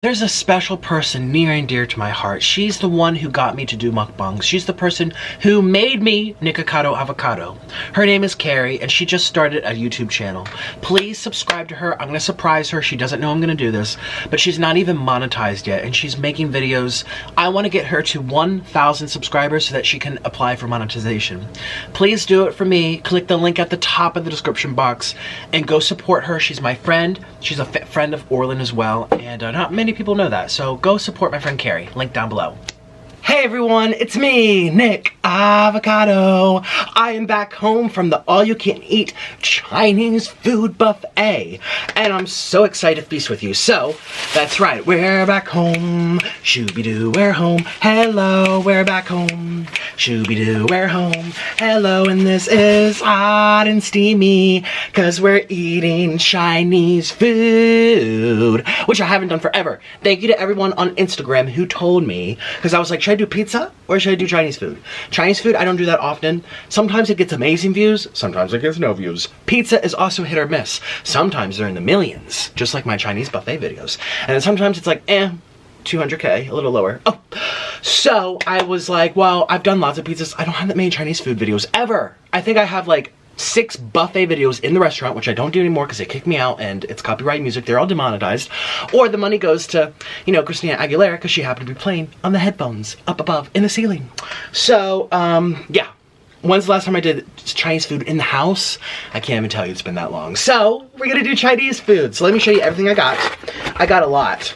There's a special person near and dear to my heart. She's the one who got me to do mukbangs. She's the person who made me Nikocado Avocado. Her name is Carrie, and she just started a YouTube channel. Please subscribe to her. I'm gonna surprise her. She doesn't know I'm gonna do this, but she's not even monetized yet, and she's making videos. I want to get her to 1,000 subscribers so that she can apply for monetization. Please do it for me. Click the link at the top of the description box and go support her. She's my friend. She's a friend of Orlin as well, and not many people know that, so go support my friend Carrie. Link down below. Hey everyone, it's me, Nick Avocado. I am back home from the all-you-can-eat Chinese food buffet, and I'm so excited to feast with you. So, that's right, we're back home. Shooby-doo, we're home. Hello, we're back home. Shooby-doo, we're home. Hello, and this is hot and steamy, cause we're eating Chinese food, which I haven't done forever. Thank you to everyone on Instagram who told me, cause I was like, should I do pizza or should I do Chinese food? Chinese food, I don't do that often. Sometimes it gets amazing views, sometimes it gets no views. Pizza is also hit or miss. Sometimes they're in the millions, just like my Chinese buffet videos. And then sometimes it's like, 200K, a little lower. Oh, so I was like, well, I've done lots of pizzas. I don't have that many Chinese food videos ever. I think I have like 6 buffet videos in the restaurant, which I don't do anymore because they kicked me out and it's copyright music. They're all demonetized. Or the money goes to, you know, Christina Aguilera because she happened to be playing on the headphones up above in the ceiling. So, yeah. When's the last time I did Chinese food in the house? I can't even tell you, it's been that long. So, we're gonna do Chinese food. So let me show you everything I got. I got a lot.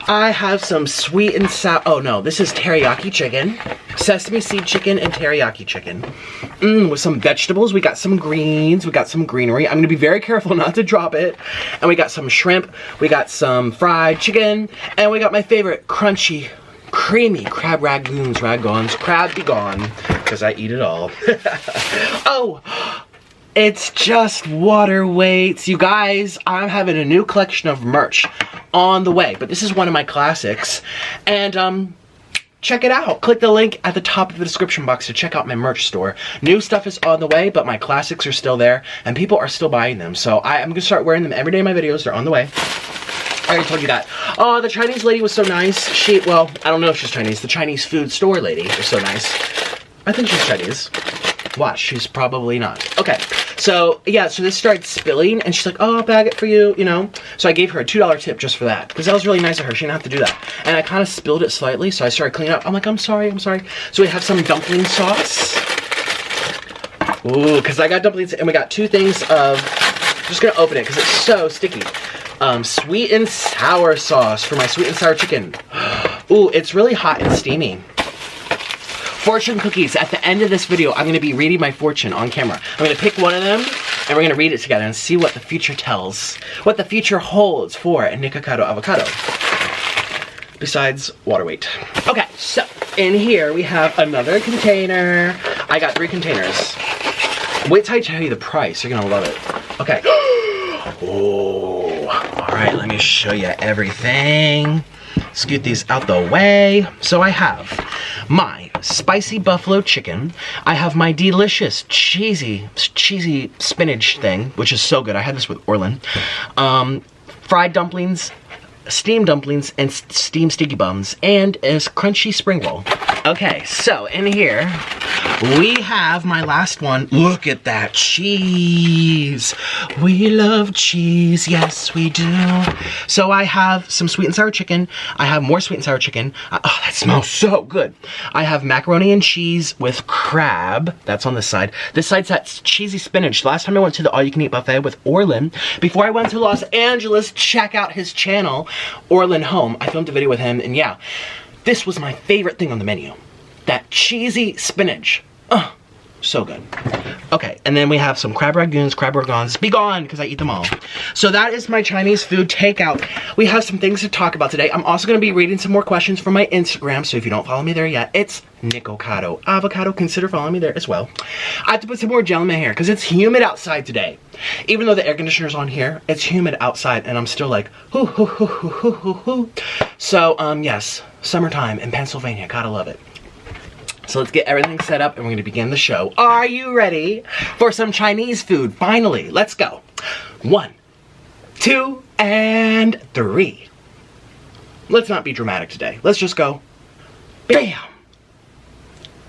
I have some sweet and sour, oh no, this is teriyaki chicken. Sesame seed chicken and teriyaki chicken. With some vegetables, we got some greens, we got some greenery. I'm gonna be very careful not to drop it. And we got some shrimp, we got some fried chicken, and we got my favorite crunchy, creamy crab ragons, crab be gone, because I eat it all. Oh, it's just water weights. You guys, I'm having a new collection of merch on the way, but this is one of my classics. And check it out. Click the link at the top of the description box to check out my merch store. New stuff is on the way, but my classics are still there, and people are still buying them. So I'm gonna start wearing them every day in my videos. They're on the way. I already told you that. Oh, the Chinese lady was so nice. Well, I don't know if she's Chinese. The Chinese food store lady was so nice. I think she's Chinese. Watch, she's probably not. Okay, so yeah, so this started spilling, and she's like, oh, I'll bag it for you, you know? So I gave her a $2 tip just for that, because that was really nice of her. She didn't have to do that. And I kind of spilled it slightly, so I started cleaning up. I'm like, I'm sorry. So we have some dumpling sauce. Ooh, because I got dumplings, and we got 2 things of, I'm just gonna open it, because it's so sticky. Sweet and sour sauce for my sweet and sour chicken. Ooh, it's really hot and steamy. Fortune cookies. At the end of this video, I'm going to be reading my fortune on camera. I'm going to pick one of them, and we're going to read it together and see what the future tells, what the future holds for a Nikocado Avocado. Besides water weight. Okay, so in here we have another container. I got 3 containers. Wait till I tell you the price. You're going to love it. Okay. Oh, all right, let me show you everything. Scoot these out the way. So I have my spicy buffalo chicken. I have my delicious cheesy spinach thing, which is so good. I had this with Orlin. Fried dumplings, steamed dumplings, and steamed sticky buns, and a crunchy spring roll. Okay, so in here, we have my last one. Look at that cheese. We love cheese. Yes, we do. So I have some sweet and sour chicken. I have more sweet and sour chicken. Oh, that smells so good. I have macaroni and cheese with crab. That's on this side. This side's that cheesy spinach. Last time I went to the all-you-can-eat buffet with Orlin, before I went to Los Angeles, check out his channel, Orlin Home. I filmed a video with him, and yeah, this was my favorite thing on the menu. That cheesy spinach. Oh, so good. Okay, and then we have some crab ragons. Be gone, because I eat them all. So that is my Chinese food takeout. We have some things to talk about today. I'm also going to be reading some more questions from my Instagram, so if you don't follow me there yet, it's Nikocado Avocado. Consider following me there as well. I have to put some more gel in my hair, because it's humid outside today. Even though the air conditioner's on here, it's humid outside, and I'm still like, hoo, hoo, hoo, hoo, hoo, hoo, hoo. So, yes, summertime in Pennsylvania, gotta love it. So let's get everything set up and we're gonna begin the show. Are you ready for some Chinese food? Finally, let's go. 1, 2, and 3. let's not be dramatic today. Let's just go, bam.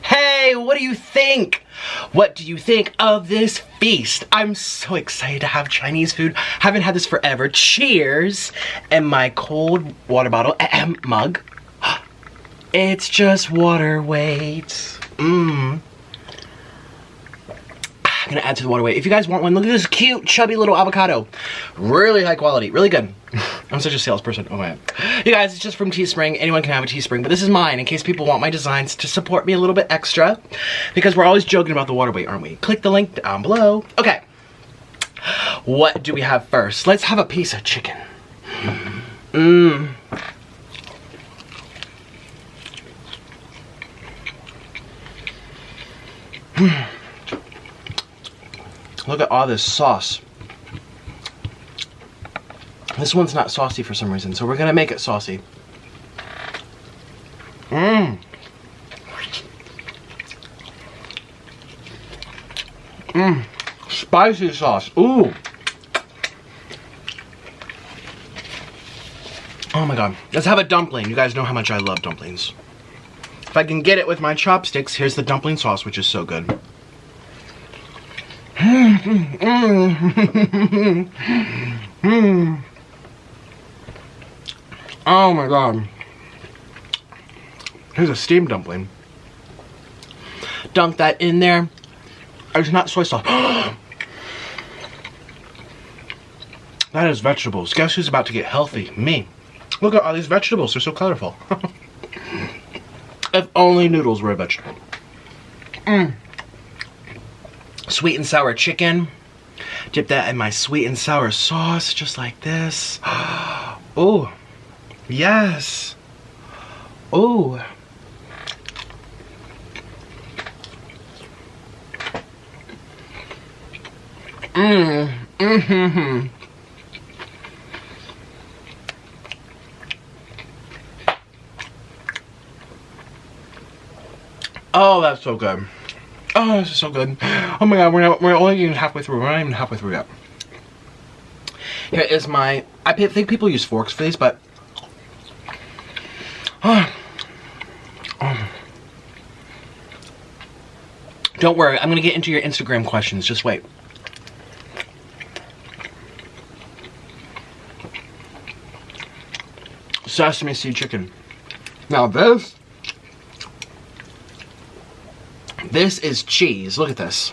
Hey, what do you think? What do you think of this feast? I'm so excited to have Chinese food. Haven't had this forever. Cheers. And my cold water bottle, mug. It's just water weight. I'm gonna add to the water weight. If you guys want one, look at this cute, chubby little avocado. Really high quality, really good. I'm such a salesperson. Oh my God. You guys, it's just from Teespring. Anyone can have a Teespring, but this is mine in case people want my designs to support me a little bit extra, because we're always joking about the water weight, aren't we? Click the link down below. Okay. What do we have first? Let's have a piece of chicken. Look at all this sauce. This one's not saucy for some reason, so we're gonna make it saucy. Spicy sauce. Ooh. Oh my God. Let's have a dumpling. You guys know how much I love dumplings. If I can get it with my chopsticks, here's the dumpling sauce, which is so good. Oh my God. Here's a steamed dumpling. Dunk that in there. It's not soy sauce. That is vegetables. Guess who's about to get healthy? Me. Look at all these vegetables. They're so colorful. If only noodles were a vegetable. Sweet and sour chicken. Dip that in my sweet and sour sauce, just like this. Oh, yes. Oh. Oh, that's so good. Oh, this is so good. Oh my God, we're only even halfway through. We're not even halfway through yet. Here is my, I think people use forks for these, but don't worry, I'm gonna get into your Instagram questions. Just wait. Sesame seed chicken. Now this is cheese. Look at this.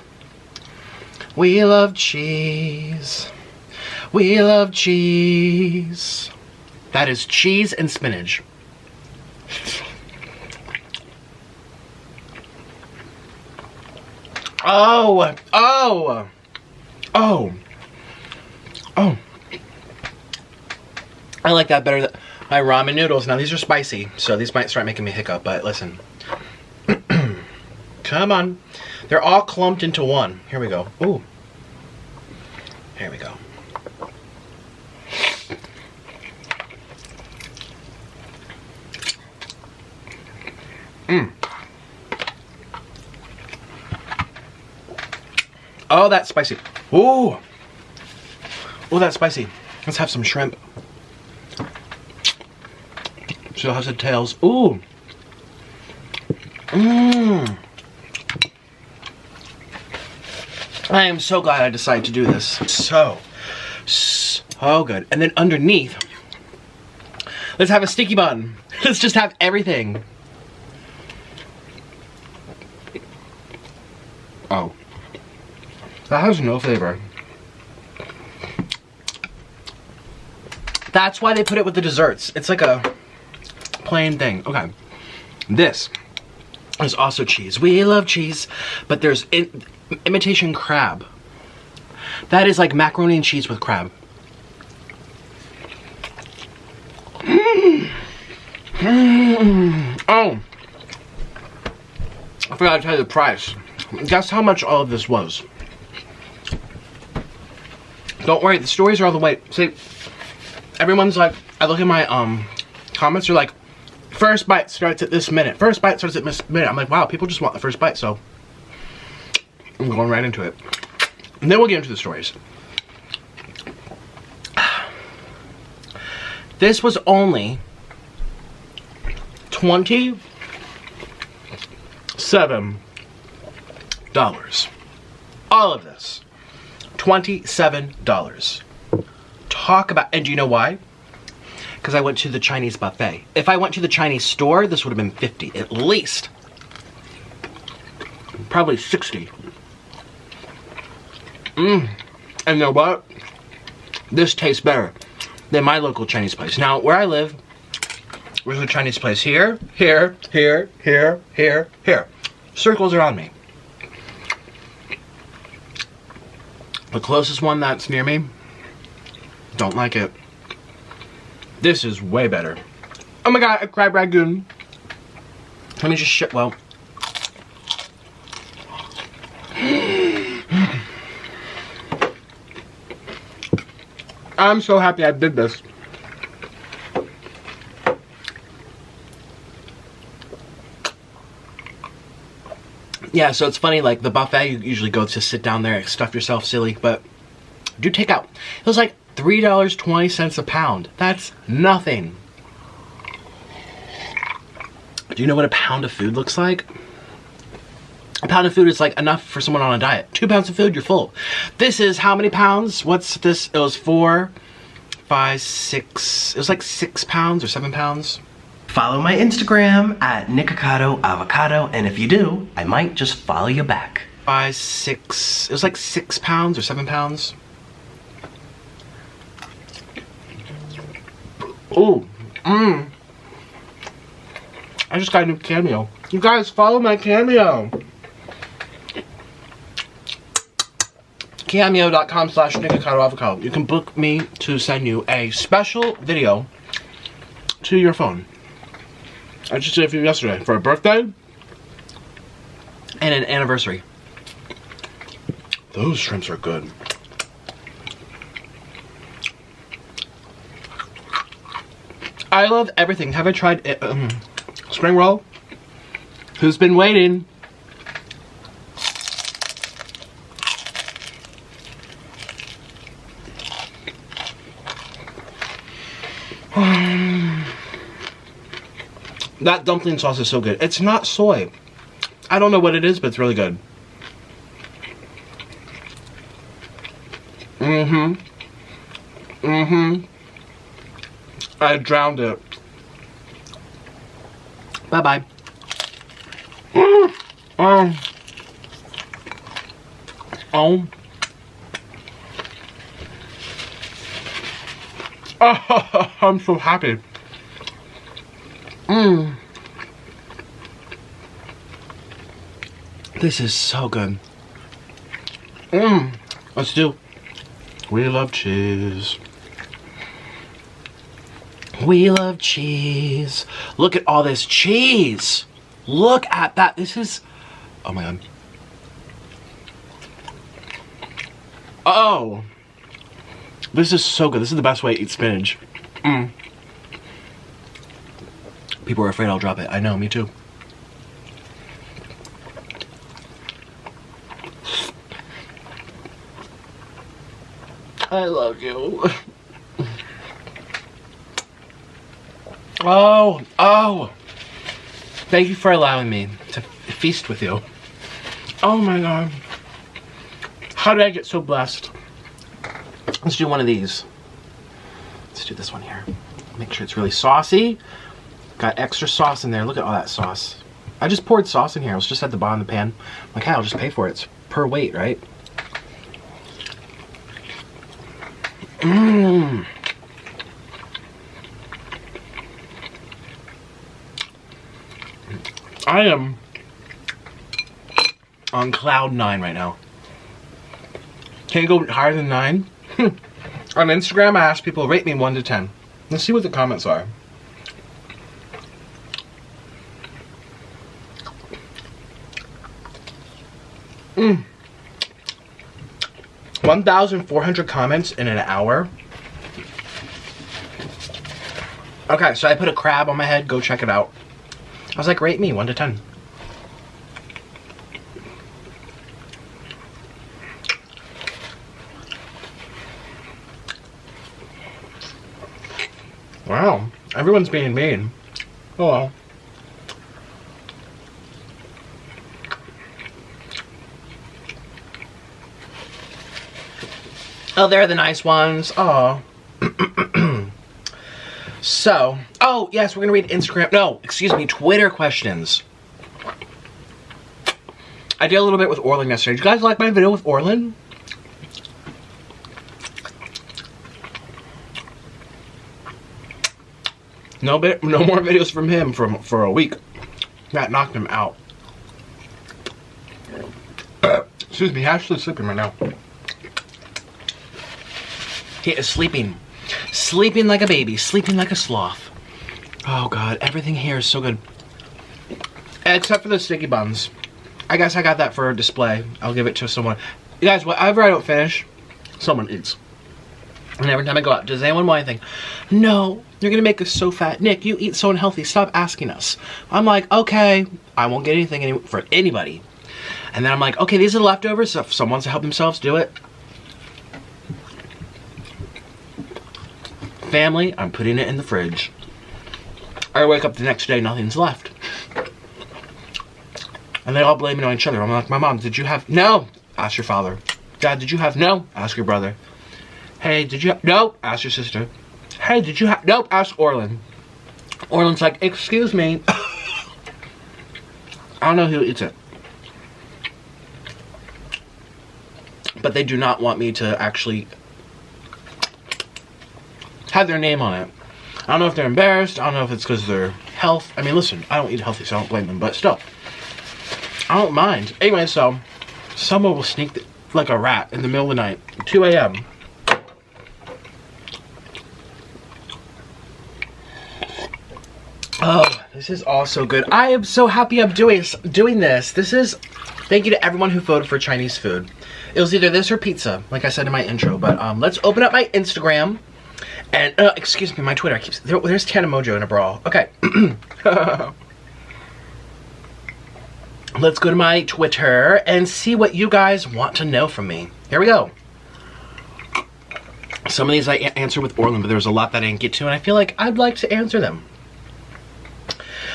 We love cheese. We love cheese. That is cheese and spinach. Oh, oh, oh, oh. I like that better than my ramen noodles. Now these are spicy, so these might start making me hiccup, but listen. Come on. They're all clumped into one. Here we go. Ooh. Here we go. Oh, that's spicy. Ooh. Oh, that's spicy. Let's have some shrimp. Still has the tails. Ooh. I am so glad I decided to do this. So good. And then underneath, let's have a sticky bun. Let's just have everything. Oh. That has no flavor. That's why they put it with the desserts. It's like a plain thing. Okay. This is also cheese. We love cheese, but there's imitation crab. That is like macaroni and cheese with crab. Oh, I forgot to tell you the price. Guess how much all of this was. Don't worry, the stories are all the way. See, everyone's like, I look at my comments, they're like, first bite starts at this minute. First bite starts at this minute. I'm like, wow, people just want the first bite, so I'm going right into it. And then we'll get into the stories. This was only $27. All of this. $27. Talk about, and do you know why? Because I went to the Chinese buffet. If I went to the Chinese store, this would have been 50 at least. Probably 60. And you know what? This tastes better than my local Chinese place. Now, where I live, there's a Chinese place here, here, here, here, here, here. Circles around me. The closest one that's near me, don't like it. This is way better. Oh my god, a crab rangoon. Let me just well. I'm so happy I did this. Yeah, so it's funny, like the buffet, you usually go to sit down there and stuff yourself silly, but do take out. It was like $3.20 a pound. That's nothing. Do you know what a pound of food looks like? A pound of food is like enough for someone on a diet. 2 pounds of food, you're full. This is how many pounds? What's this? It was 4, 5, 6. It was like 6 pounds or 7 pounds. Follow my Instagram at Nikocado Avocado, and if you do, I might just follow you back. 5, 6. It was like 6 pounds or 7 pounds. Ooh, I just got a new cameo. You guys follow my cameo. Cameo.com/NicocadoAvocado. You can book me to send you a special video to your phone. I just did it for you yesterday for a birthday and an anniversary. Those shrimps are good. I love everything. Have I tried it, spring roll? Who's been waiting? That dumpling sauce is so good. It's not soy. I don't know what it is, but it's really good. I drowned it. Bye-bye. Oh, I'm so happy. This is so good. Let's do. We love cheese. We love cheese. Look at all this cheese. Look at that. This is, oh my god. Oh, this is so good. This is the best way to eat spinach. People are afraid I'll drop it. I know, me too. I love you. Oh. Thank you for allowing me to feast with you. Oh my god. How did I get so blessed? Let's do one of these. Let's do this one here. Make sure it's really saucy. Got extra sauce in there. Look at all that sauce. I just poured sauce in here. It was just at the bottom of the pan. I'm like, hey, I'll just pay for it. It's per weight, right? I am on cloud 9 right now. Can't go higher than 9. On Instagram, I ask people, rate me 1 to 10. Let's see what the comments are. Mm. 1,400 comments in an hour. Okay, so I put a crab on my head. Go check it out. I was like, rate me 1 to 10. Wow, everyone's being mean. Oh well. Oh, they're the nice ones. Oh. So, oh, yes, we're going to read Instagram. No, excuse me, Twitter questions. I did a little bit with Orlin yesterday. Did you guys like my video with Orlin? No more videos from him for a week. That knocked him out. Excuse me, Ashley's sleeping right now. He is sleeping. Sleeping like a baby. Sleeping like a sloth. Oh God, everything here is so good. Except for the sticky buns. I guess I got that for a display. I'll give it to someone. You guys, whatever I don't finish, someone eats. And every time I go out, does anyone want anything? No, you're gonna make us so fat. Nick, you eat so unhealthy. Stop asking us. I'm like, okay, I won't get anything for anybody. And then I'm like, okay, these are the leftovers, so if someone wants to help themselves, do it. Family, I'm putting it in the fridge. I wake up the next day, nothing's left. And they all blame it on each other. I'm like, my mom, did you have? No. Ask your father. Dad, did you have? No. Ask your brother. Hey, did you have? No. Ask your sister. Hey, did you have? Nope. Ask Orlin. Orlin's like, excuse me. I don't know who eats it. But they do not want me to actually have their name on it. I don't know if they're embarrassed. I don't know if it's because of their health. I mean, listen, I don't eat healthy, so I don't blame them. But still, I don't mind. Anyway, so someone will sneak like a rat in the middle of the night, 2 a.m. Oh, this is all so good. I am so happy I'm doing this. This is, thank you to everyone who voted for Chinese food. It was either this or pizza, like I said in my intro. But let's open up my Instagram. And, excuse me, my Twitter. There's Tana Mojo in a brawl. Okay. Let's go to my Twitter and see what you guys want to know from me. Here we go. Some of these I answered with Orlin, but there was a lot that I didn't get to, and I feel like I'd like to answer them.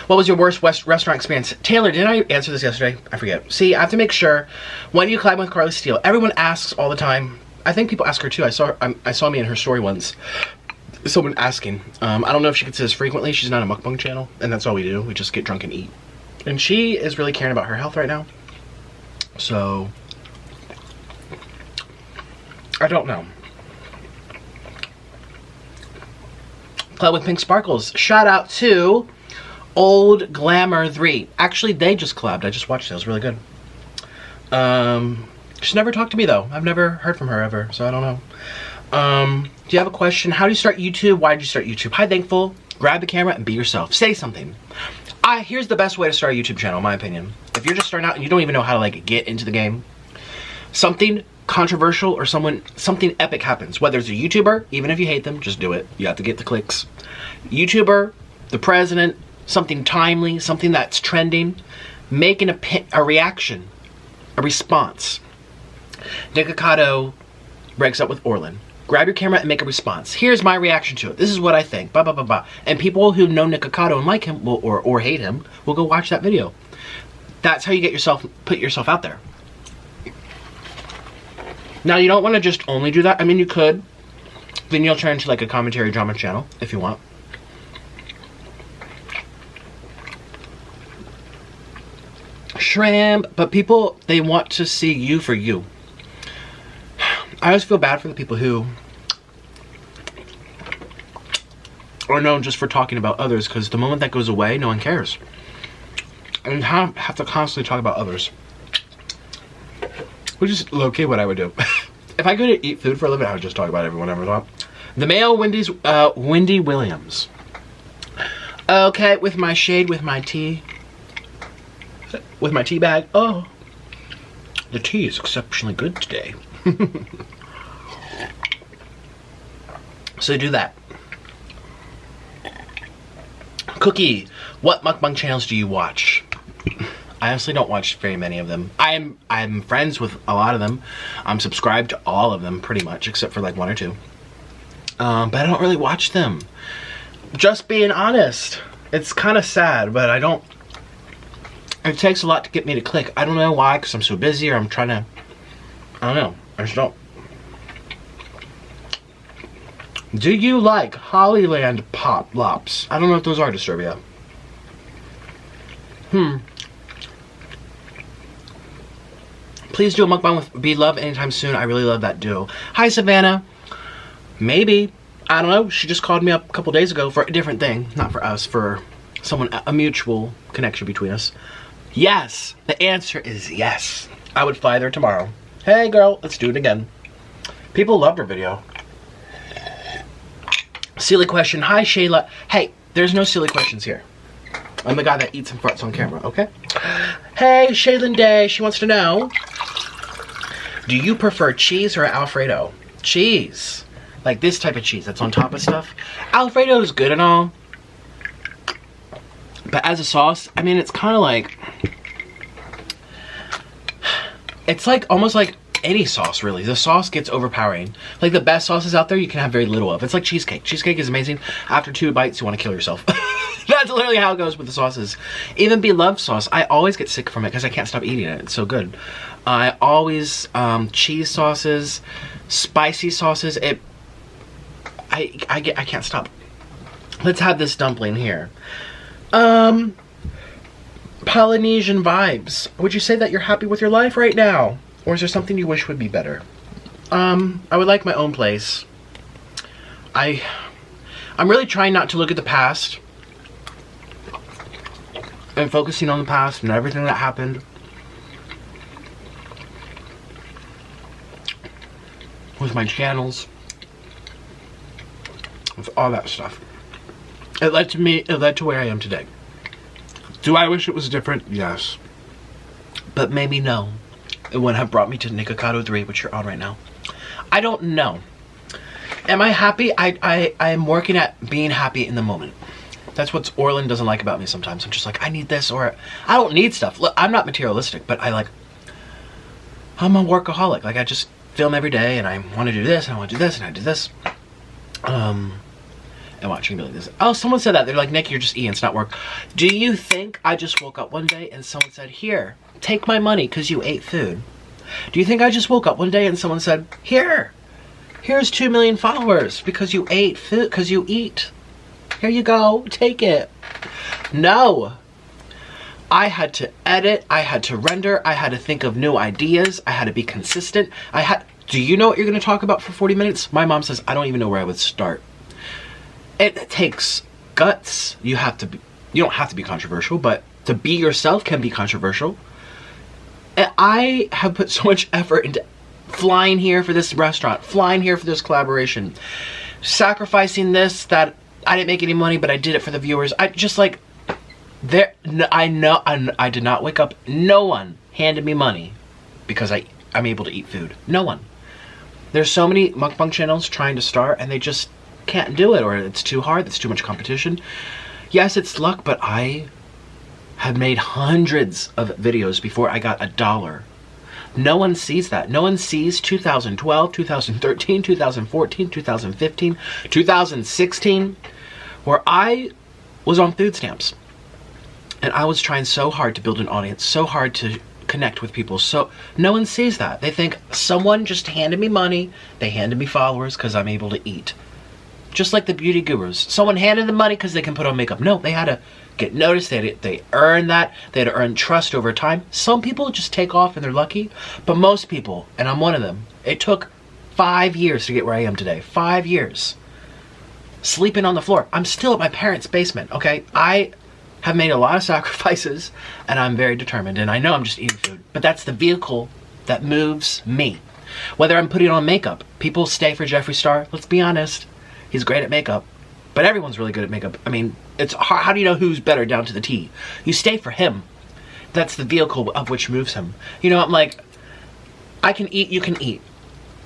What was your worst restaurant experience? Taylor, didn't I answer this yesterday? I forget. See, I have to make sure. When do you collab with Carly Steele? Everyone asks all the time. I think people ask her too. I saw me in her story once. Someone asking. I don't know if she considers frequently. She's not a mukbang channel, and that's all we do. We just get drunk and eat. And she is really caring about her health right now. So, I don't know. Club with Pink Sparkles. Shout out to Old Glamour 3. Actually, they just collabed. I just watched it. It was really good. She's never talked to me though. I've never heard from her ever, so I don't know. Do you have a question? How do you start YouTube? Why did you start YouTube? Hi, Thankful. Grab the camera and be yourself. Say something. Here's the best way to start a YouTube channel, in my opinion. If you're just starting out and you don't even know how to like get into the game, something controversial or something epic happens. Whether it's a YouTuber, even if you hate them, just do it. You have to get the clicks. YouTuber, the president, something timely, something that's trending, making a reaction, a response. Nikocado breaks up with Orlin. Grab your camera and make a response. Here's my reaction to it. This is what I think. Blah, blah, blah, blah. And people who know Nikocado and like him will, or hate him will go watch that video. That's how you put yourself out there. Now, you don't want to just only do that. I mean, you could. Then you'll turn into like a commentary drama channel if you want. Shrimp. But people, they want to see you for you. I always feel bad for the people who are known just for talking about others, because the moment that goes away, no one cares. And you have to constantly talk about others. Which is low-key what I would do. If I could eat food for a living, I would just talk about everyone ever thought. The male Wendy Williams. Okay, with my shade, with my tea. With my tea bag. Oh, the tea is exceptionally good today. So do that. Cookie, what mukbang channels do you watch? I honestly don't watch very many of them. I'm friends with a lot of them. I'm subscribed to all of them pretty much, except for like 1 or 2. But I don't really watch them. Just being honest. It's kind of sad, but I don't. It takes a lot to get me to click. I don't know why, because I'm so busy or I'm trying to. I don't know. I just don't. Do you like Hollyland Pop Lops? I don't know if those are Disturbia. Please do a mukbang with Be Love anytime soon. I really love that duo. Hi, Savannah. Maybe. I don't know. She just called me up a couple days ago for a different thing. Not for us, for someone, a mutual connection between us. Yes. The answer is yes. I would fly there tomorrow. Hey, girl. Let's do it again. People loved her video. Silly question. Hi, Shayla. Hey, there's no silly questions here. I'm the guy that eats and farts on camera, okay? Hey, Shaylin Day. She wants to know, do you prefer cheese or Alfredo? Cheese. Like this type of cheese that's on top of stuff. Alfredo is good and all. But as a sauce, I mean, it's kind of like... It's like almost like any sauce, really. The sauce gets overpowering. Like the best sauces out there, you can have very little of. It's like cheesecake. Cheesecake is amazing. After 2 bites, you want to kill yourself. That's literally how it goes with the sauces. Even Beloved sauce, I always get sick from it because I can't stop eating it. It's so good. I always, cheese sauces, spicy sauces, I can't stop. Let's have this dumpling here. Polynesian vibes. Would you say that you're happy with your life right now? Or is there something you wish would be better? I would like my own place. I'm really trying not to look at the past and focusing on the past and everything that happened with my channels, with all that stuff. It led to where I am today. Do I wish it was different? Yes. But maybe no. It wouldn't have brought me to Nikocado 3, which you're on right now. I don't know. Am I happy? I am working at being happy in the moment. That's what Orlin doesn't like about me sometimes. I'm just like, I need this, or I don't need stuff. Look, I'm not materialistic, but I'm a workaholic. Like, I just film every day, and I want to do this, and I want to do this, and I do this. And watching me like this. Oh, someone said that. They're like, Nick, you're just eating. It's not work. Do you think I just woke up one day and someone said, here, take my money because you ate food? Do you think I just woke up one day and someone said, here's 2 million followers because you ate food, because you eat. Here you go. Take it. No. I had to edit. I had to render. I had to think of new ideas. I had to be consistent. Do you know what you're going to talk about for 40 minutes? My mom says, I don't even know where I would start. It takes guts. You don't have to be controversial, but to be yourself can be controversial. And I have put so much effort into flying here for this restaurant, flying here for this collaboration, sacrificing this, that I didn't make any money, but I did it for the viewers. I just like, I know I did not wake up. No one handed me money because I'm able to eat food. No one. There's so many mukbang channels trying to start and they just can't do it, or it's too hard, it's too much competition. Yes, it's luck, but I have made hundreds of videos before I got $1. No one sees that. No one sees 2012, 2013, 2014, 2015, 2016, where I was on food stamps. And I was trying so hard to build an audience, so hard to connect with people. So no one sees that. They think someone just handed me money, they handed me followers because I'm able to eat. Just like the beauty gurus. Someone handed them money because they can put on makeup. No, they had to get noticed. They earned that. They had to earn trust over time. Some people just take off and they're lucky. But most people, and I'm one of them, it took 5 years to get where I am today. 5 years. Sleeping on the floor. I'm still at my parents' basement, okay? I have made a lot of sacrifices and I'm very determined. And I know I'm just eating food. But that's the vehicle that moves me. Whether I'm putting on makeup. People stay for Jeffree Star. Let's be honest. He's great at makeup, but everyone's really good at makeup. I mean, it's hard. How do you know who's better down to the T? You stay for him. That's the vehicle of which moves him. You know, I'm like, I can eat, you can eat.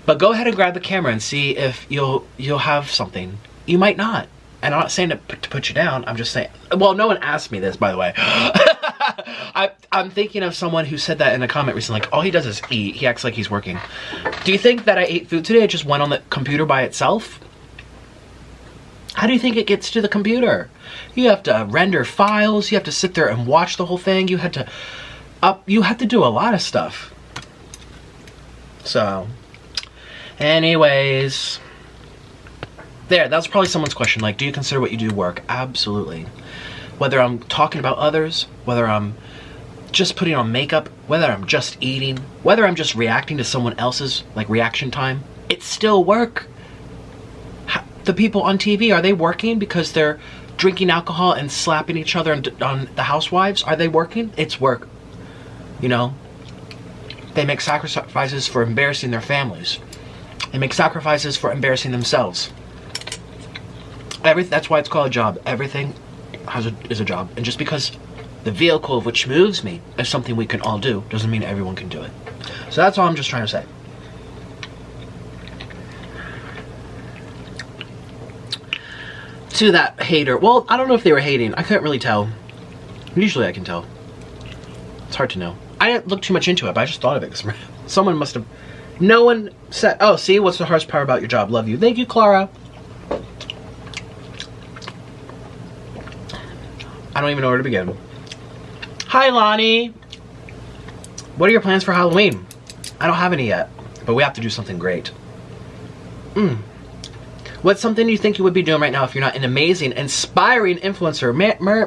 But go ahead and grab the camera and see if you'll have something. You might not. And I'm not saying to put you down. I'm just saying, well, no one asked me this, by the way. I'm thinking of someone who said that in a comment recently, like, all he does is eat. He acts like he's working. Do you think that I ate food today? It just went on the computer by itself? How do you think it gets to the computer? You have to render files, you have to sit there and watch the whole thing, you have to do a lot of stuff. So, anyways, There, that's probably someone's question. Like, do you consider what you do work? Absolutely. Whether I'm talking about others, whether I'm just putting on makeup, whether I'm just eating, whether I'm just reacting to someone else's, like, reaction time, it's still work. The people on TV, are they working because they're drinking alcohol and slapping each other on the housewives? Are they working? It's work. You know? They make sacrifices for embarrassing their families. They make sacrifices for embarrassing themselves. That's why it's called a job. Everything is a job. And just because the vehicle of which moves me is something we can all do, doesn't mean everyone can do it. So that's all I'm just trying to say. To that hater. Well, I don't know if they were hating. I couldn't really tell. Usually I can tell. It's hard to know. I didn't look too much into it, but I just thought of it because someone must have... No one said... Oh, see? What's the horsepower about your job? Love you. Thank you, Clara. I don't even know where to begin. Hi, Lonnie. What are your plans for Halloween? I don't have any yet, but we have to do something great. What's something you think you would be doing right now if you're not an amazing, inspiring influencer?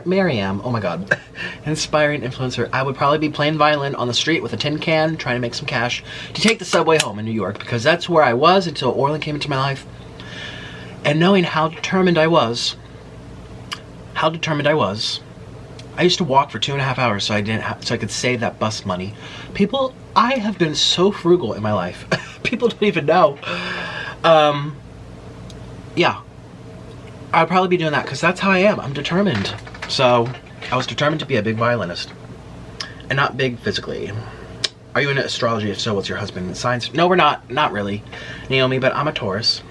Miriam, oh my god. Inspiring influencer. I would probably be playing violin on the street with a tin can, trying to make some cash to take the subway home in New York, because that's where I was until Orlin came into my life. And knowing how determined I was, I used to walk for 2.5 hours so I could save that bus money. People, I have been so frugal in my life. People don't even know. Yeah, I'd probably be doing that because that's how I am. I'm determined. So I was determined to be a big violinist, and not big physically. Are you into astrology? If so, what's your husband? Science? No, we're not. Not really, Naomi. But I'm a Taurus.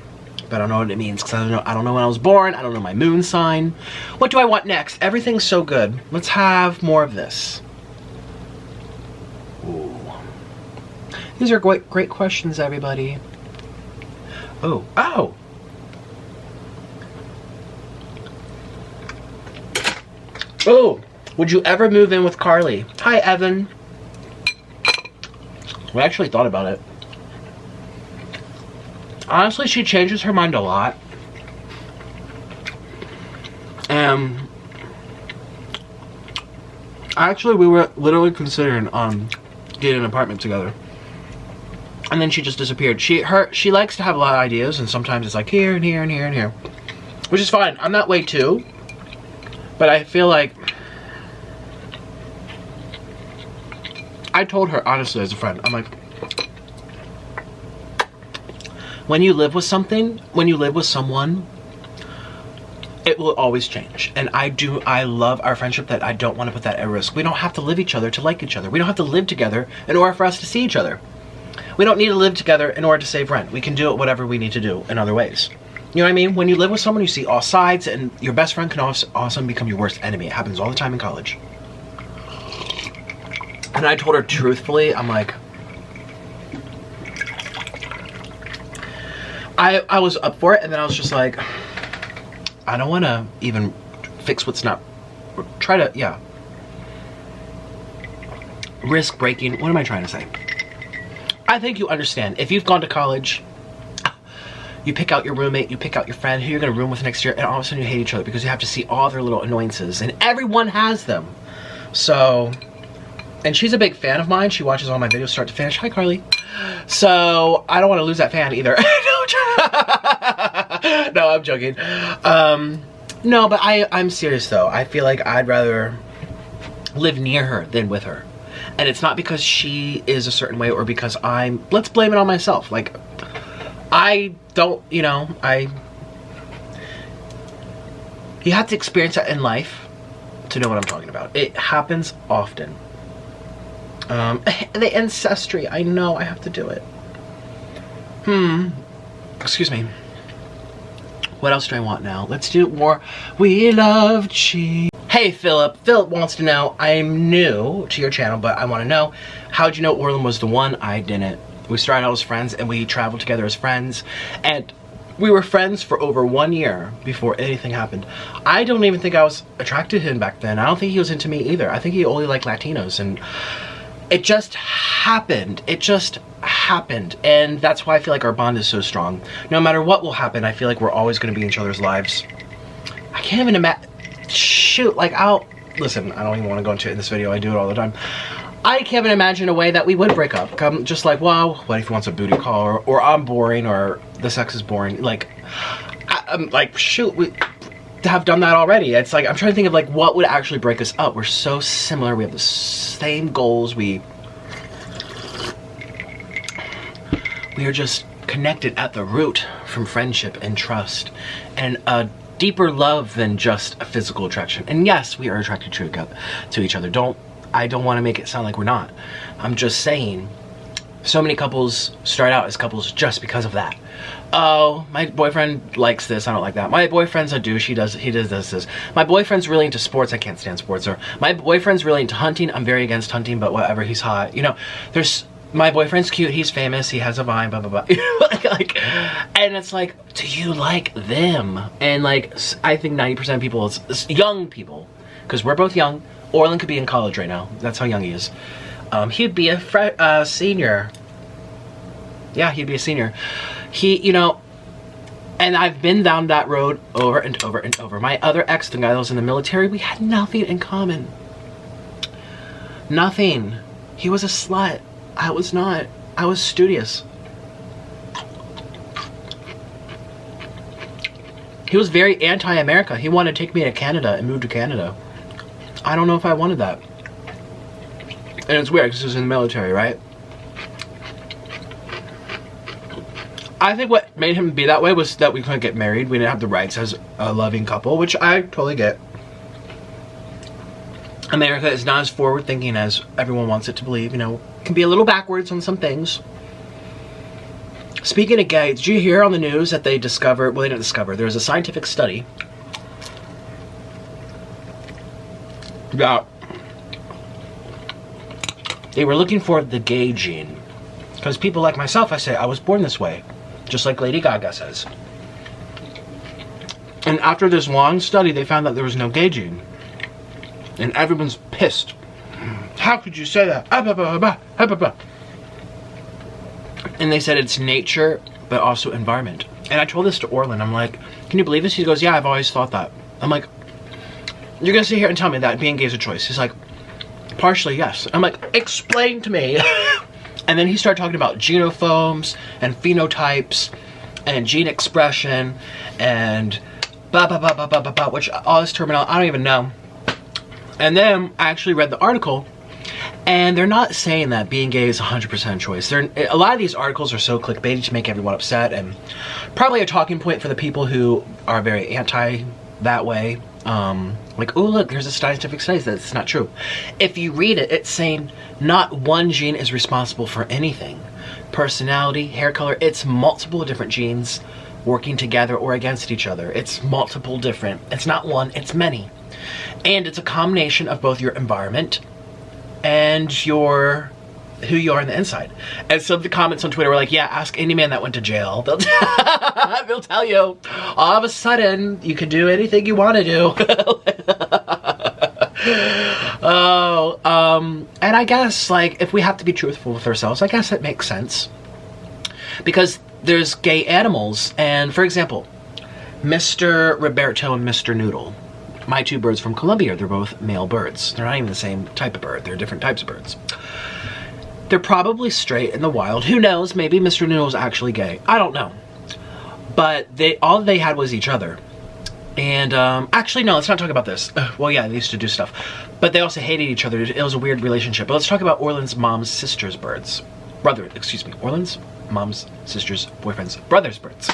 But I don't know what it means because I don't know when I was born. I don't know my moon sign. What do I want next? Everything's so good. Let's have more of this. Ooh. These are great questions, everybody. Oh. Oh, would you ever move in with Carly? Hi, Evan. We actually thought about it. Honestly, she changes her mind a lot. Actually, we were literally considering getting an apartment together. And then she just disappeared. She likes to have a lot of ideas, and sometimes it's like here and here and here and here. Which is fine. I'm that way too. But I feel like I told her honestly as a friend, I'm like, when you live with someone, it will always change. And I love our friendship that I don't want to put that at risk. We don't have to live each other to like each other. We don't have to live together in order for us to see each other. We don't need to live together in order to save rent. We can do it whatever we need to do in other ways. You know what I mean? When you live with someone, you see all sides, and your best friend can also become your worst enemy. It happens all the time in college. And I told her truthfully, I'm like, I was up for it, and then I was just like, I don't want to even fix what's not, risk breaking. What am I trying to say? I think you understand. If you've gone to college, you pick out your roommate, you pick out your friend, who you're going to room with next year, and all of a sudden you hate each other because you have to see all their little annoyances, and everyone has them. So, and she's a big fan of mine. She watches all my videos start to finish. Hi, Carly. So, I don't want to lose that fan either. No, I'm joking. No, but I'm serious though. I feel like I'd rather live near her than with her. And it's not because she is a certain way or because let's blame it on myself. Like, I don't, you have to experience that in life to know what I'm talking about. It happens often. The ancestry, I know I have to do it. Excuse me. What else do I want now? Let's do more. We love cheese. Hey, Philip. Philip wants to know, I'm new to your channel, but I want to know, how'd you know Orlin was the one? I didn't. We started out as friends, and we traveled together as friends, and we were friends for over 1 year before anything happened. I don't even think I was attracted to him back then. I don't think he was into me either. I think he only liked Latinos, and it just happened. It just happened. happened, and that's why I feel like our bond is so strong. No matter what will happen, I feel like we're always going to be in each other's lives. I can't even imagine. Shoot, like listen, I don't even want to go into it in this video. I do it all the time. I can't even imagine a way that we would break up. I'm just like, wow, what if he wants a booty call, or I'm boring, or the sex is boring. Like, I'm like, shoot, we have done that already. It's like, I'm trying to think of like what would actually break us up. We're so similar. We have the same goals. We are just connected at the root from friendship and trust and a deeper love than just a physical attraction. And yes, we are attracted to each other. I don't want to make it sound like we're not. I'm just saying, so many couples start out as couples just because of that. Oh, my boyfriend likes this, I don't like that. My boyfriend's a douche, he does this. My boyfriend's really into sports, I can't stand sports. Or my boyfriend's really into hunting, I'm very against hunting, but whatever, he's hot. You know, my boyfriend's cute, he's famous, he has a vine, blah, blah, blah. And it's like, do you like them? And like, I think 90% of people, it's young people, because we're both young. Orlin could be in college right now. That's how young he is. He'd be a senior. Yeah, he'd be a senior. You know, and I've been down that road over and over and over. My other ex, the guy that was in the military, we had nothing in common. Nothing. He was a slut. I was not. I was studious. He was very anti-America. He wanted to take me to Canada and move to Canada. I don't know if I wanted that. And it's weird because he was in the military, right? I think what made him be that way was that we couldn't get married. We didn't have the rights as a loving couple, which I totally get. America is not as forward-thinking as everyone wants it to believe, you know. Can be a little backwards on some things. Speaking of gay, did you hear on the news that they discovered, well, they didn't discover, there was a scientific study that they were looking for the gay gene. Because people like myself, I say, I was born this way. Just like Lady Gaga says. And after this long study, they found that there was no gay gene. And everyone's pissed. How could you say that? And they said it's nature, but also environment. And I told this to Orlin. I'm like, can you believe this? He goes, yeah, I've always thought that. I'm like, you're gonna sit here and tell me that being gay is a choice? He's like, partially, yes. I'm like, explain to me. And then he started talking about genotypes and phenotypes and gene expression and blah, blah, blah, blah, blah, blah, blah, which all this terminology, I don't even know. And then I actually read the article, and they're not saying that being gay is 100% choice. A lot of these articles are so clickbaity to make everyone upset, and probably a talking point for the people who are very anti that way. Like, oh look, there's a scientific study that it's not true. If you read it, it's saying not one gene is responsible for anything. Personality, hair color, it's multiple different genes working together or against each other. It's multiple different, it's not one, it's many. And it's a combination of both your environment and who you are on the inside. And some of the comments on Twitter were like, yeah, ask any man that went to jail. They'll tell you, all of a sudden, you can do anything you want to do. And I guess, like, if we have to be truthful with ourselves, I guess it makes sense. Because there's gay animals, and for example, Mr. Roberto and Mr. Noodle. My two birds from Colombia, they're both male birds. They're not even the same type of bird. They're different types of birds. They're probably straight in the wild. Who knows? Maybe Mr. Noodle's actually gay. I don't know. But all they had was each other. And actually, no, let's not talk about this. Well, yeah, they used to do stuff. But they also hated each other. It was a weird relationship. But let's talk about Orlin's mom's sister's birds. Orlin's mom's sister's boyfriend's brother's birds.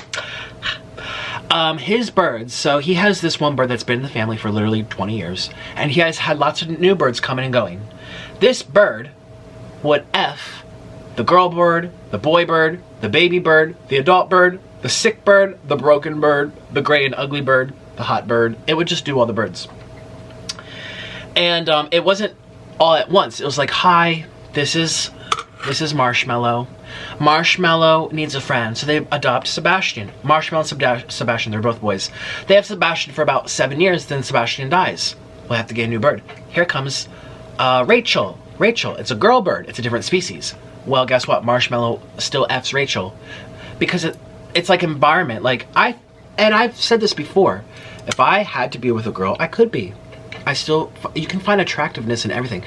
His birds, so he has this one bird that's been in the family for literally 20 years, and he has had lots of new birds coming and going. This bird would F the girl bird, the boy bird, the baby bird, the adult bird, the sick bird, the broken bird, the gray and ugly bird, the hot bird. It would just do all the birds. And it wasn't all at once. It was like, hi, this is Marshmallow. Marshmallow needs a friend, so they adopt Sebastian. Marshmallow and Sebastian, they're both boys. They have Sebastian for about 7 years, then Sebastian dies. We'll have to get a new bird. Here comes Rachel. Rachel, it's a girl bird. It's a different species. well, guess what? Marshmallow still F's Rachel. Because it's like environment. Like, I've said this before. If I had to be with a girl, I could be. You can find attractiveness in everything.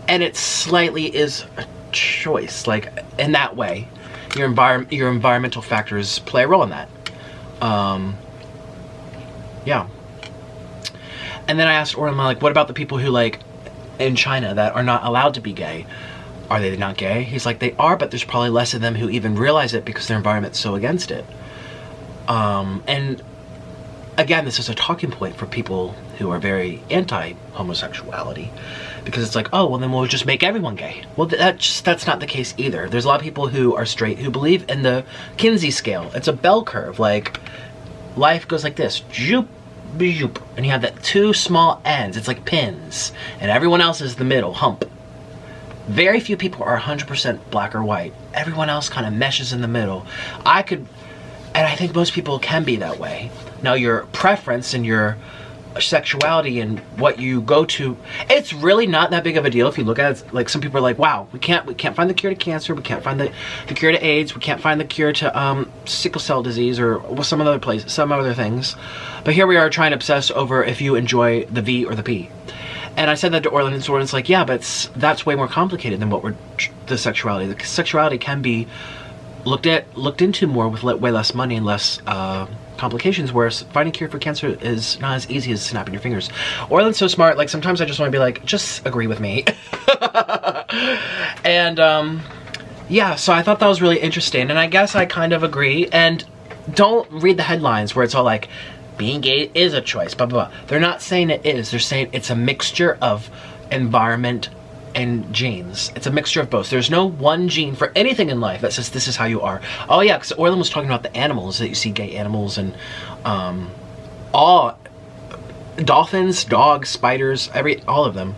And it slightly is a choice. Like, in that way, your environmental factors play a role in that. Yeah. And then I asked Orlin, like, what about the people who, like, in China that are not allowed to be gay? Are they not gay? He's like, they are, but there's probably less of them who even realize it because their environment's so against it. And again, this is a talking point for people who are very anti-homosexuality, because it's like, oh, well, then we'll just make everyone gay. Well, that's not the case either. There's a lot of people who are straight who believe in the Kinsey scale. It's a bell curve. Like, life goes like this. Zoop, zoop. And you have that two small ends. It's like pins. And everyone else is the middle, hump. Very few people are 100% black or white. Everyone else kind of meshes in the middle. And I think most people can be that way. Now, your preference and your sexuality and what you go to, it's really not that big of a deal if you look at it. Like, some people are like, wow, we can't find the cure to cancer, we can't find the cure to AIDS, we can't find the cure to sickle cell disease or some other things. But here we are trying to obsess over if you enjoy the V or the P. And I said that to Orlin, and Orlin's like, yeah, but that's way more complicated than the sexuality. The sexuality can be looked into more with way less money and less complications, whereas finding a cure for cancer is not as easy as snapping your fingers. Orlin's so smart, like, sometimes I just want to be like, just agree with me. And yeah, so I thought that was really interesting, and I guess I kind of agree. And don't read the headlines where it's all like, being gay is a choice, blah, blah, blah. They're not saying it is. They're saying it's a mixture of environment and genes. It's a mixture of both. There's no one gene for anything in life that says this is how you are. Oh yeah, because Orlin was talking about the animals, that you see gay animals and all dolphins, dogs, spiders, all of them.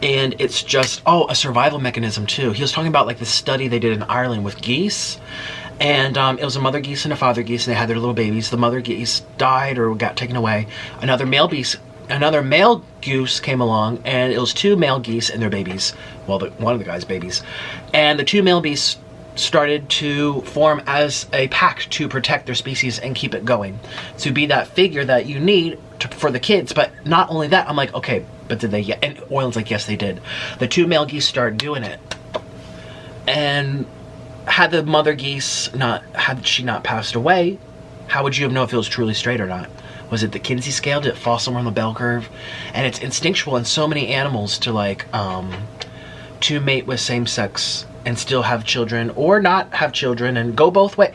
And it's just, a survival mechanism too. He was talking about, like, the study they did in Ireland with geese. And it was a mother geese and a father geese, and they had their little babies. The mother geese died or got taken away. Another male goose came along, and it was two male geese and their babies. Well, one of the guy's babies. And the two male geese started to form as a pack to protect their species and keep it going. To be that figure that you need for the kids. But not only that, I'm like, okay, but did they? And Orlin's like, yes, they did. The two male geese started doing it. And had the mother geese had she not passed away, how would you have known if it was truly straight or not? Was it the Kinsey scale? Did it fall somewhere on the bell curve? And it's instinctual in so many animals to, like, to mate with same sex and still have children or not have children and go both ways.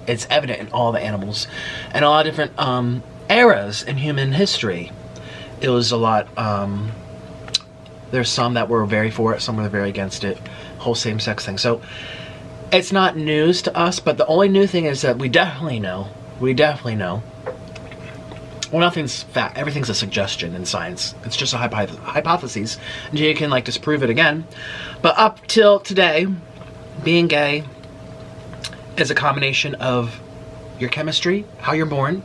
It's evident in all the animals and a lot of different eras in human history. It was a lot. There's some that were very for it, some were very against it. Whole same sex thing. So it's not news to us, but the only new thing is that we definitely know. Well, nothing's fact. Everything's a suggestion in science. It's just a hypothesis. And you can, like, disprove it again. But up till today, being gay is a combination of your chemistry, how you're born,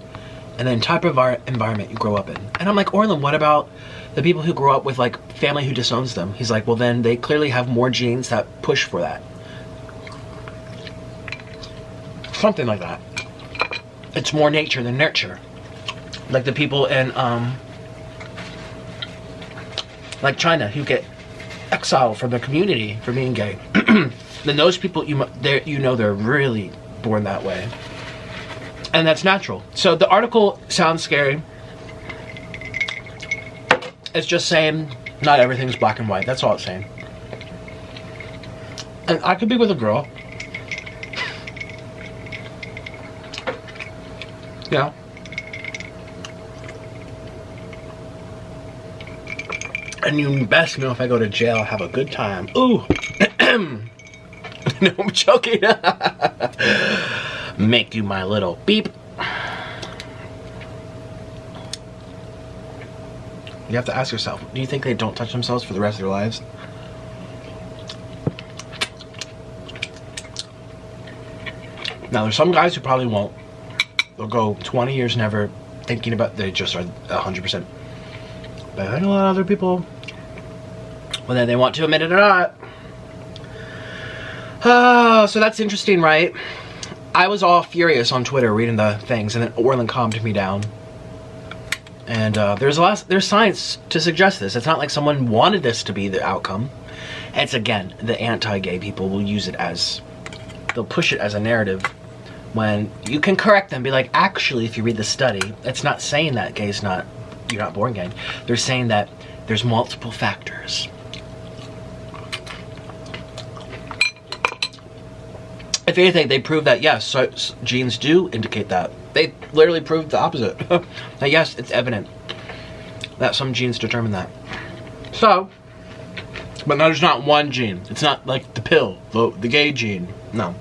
and then type of environment you grow up in. And I'm like, Orlin, what about the people who grow up with, like, family who disowns them? He's like, well, then they clearly have more genes that push for that. Something like that. It's more nature than nurture. Like the people in like China who get exiled from their community for being gay. Then those people, they're really born that way, and that's natural. So the article sounds scary. It's just saying not everything's black and white. That's all it's saying. And I could be with a girl. Yeah. And you best know if I go to jail, I'll have a good time. Ooh. No, I'm joking. Make you my little beep. You have to ask yourself, do you think they don't touch themselves for the rest of their lives? Now, there's some guys who probably won't. They'll go 20 years never thinking about, they just are 100%. But I know a lot of other people, whether they want to admit it or not, Oh, so that's interesting, right? I was all furious on Twitter reading the things, and then Orlin calmed me down. And there's science to suggest this. It's not like someone wanted this to be the outcome. It's, again, the anti-gay people will use it as, they'll push it as a narrative when you can correct them, be like, actually, if you read the study, it's not saying that gay's not, you're not born gay. They're saying that there's multiple factors. If anything, they prove that, yes, so genes do indicate that. They literally proved the opposite. That yes, it's evident that some genes determine that. So, but no, there's not one gene. It's not like the pill, the gay gene. No.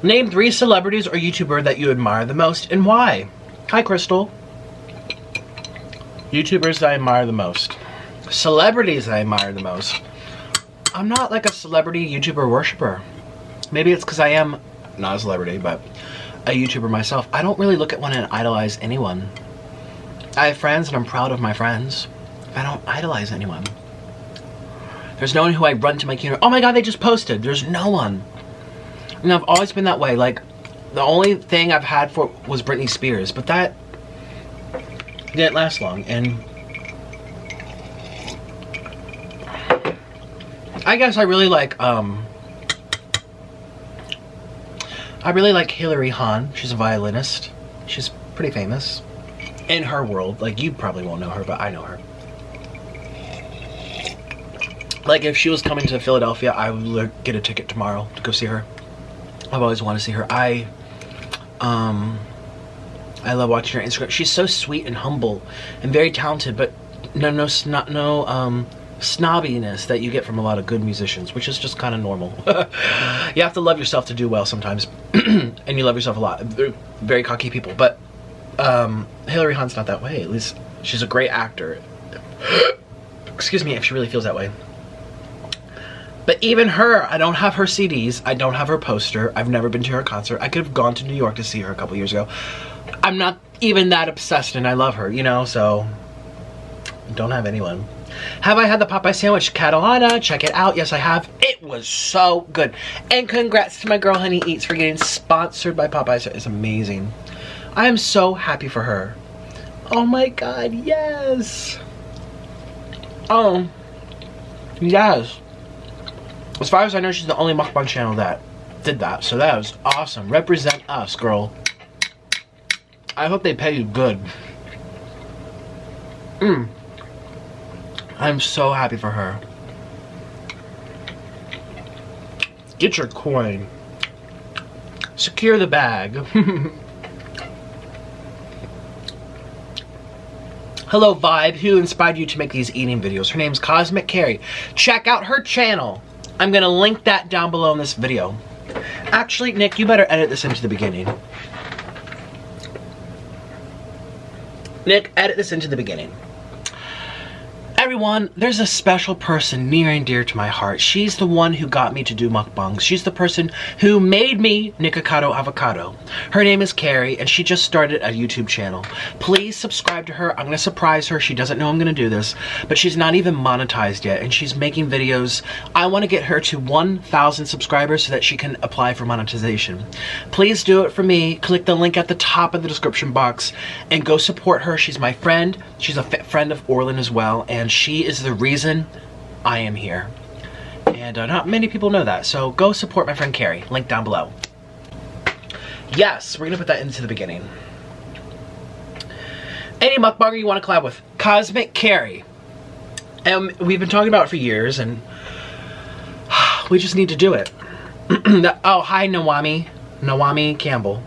Name 3 celebrities or YouTuber that you admire the most and why. Hi, Crystal. YouTubers that I admire the most. Celebrities that I admire the most. I'm not like a celebrity YouTuber worshiper. Maybe it's because I am not a celebrity, but a YouTuber myself. I don't really look at one and idolize anyone. I have friends and I'm proud of my friends. I don't idolize anyone. There's no one who I run to my computer. Oh my god, they just posted. There's no one. And I've always been that way. Like, the only thing I've had for was Britney Spears, but that didn't last long. And I guess I really like Hilary Hahn. She's a violinist. She's pretty famous in her world. Like, you probably won't know her, but I know her. Like, if she was coming to Philadelphia, I would get a ticket tomorrow to go see her. I've always wanted to see her. I love watching her Instagram. She's so sweet and humble and very talented, but no snobbiness that you get from a lot of good musicians, which is just kind of normal. You have to love yourself to do well sometimes, and you love yourself a lot. They're very cocky people, but Hilary Hahn's not that way. At least she's a great actor. Excuse me if she really feels that way. But even her, I don't have her CDs. I don't have her poster. I've never been to her concert. I could have gone to New York to see her a couple years ago. I'm not even that obsessed, and I love her, you know, so don't have anyone. Have I had the Popeye sandwich? Catalana, check it out. Yes, I have. It was so good. And congrats to my girl Honey Eats for getting sponsored by Popeyes. It's amazing. I am so happy for her. Oh my god, yes. Oh, yes. As far as I know, she's the only mukbang channel that did that, so that was awesome. Represent us, girl. I hope they pay you good. I'm so happy for her. Get your coin. Secure the bag. Hello, Vibe. Who inspired you to make these eating videos? Her name's Cosmic Carrie. Check out her channel. I'm gonna link that down below in this video. Actually, Nick, you better edit this into the beginning. Nick, edit this into the beginning. Everyone, there's a special person near and dear to my heart. She's the one who got me to do mukbangs. She's the person who made me Nikocado Avocado. Her name is Carrie, and she just started a YouTube channel. Please subscribe to her. I'm going to surprise her. She doesn't know I'm going to do this, but she's not even monetized yet, and she's making videos. I want to get her to 1,000 subscribers so that she can apply for monetization. Please do it for me. Click the link at the top of the description box and go support her. She's my friend. She's a friend of Orlin as well, and she is the reason I am here. And not many people know that, so go support my friend Carrie. Link down below. Yes, we're gonna put that into the beginning. Any mukbanger you want to collab with? Cosmic Carrie. And we've been talking about it for years, and we just need to do it. Oh, hi, Nawami Campbell.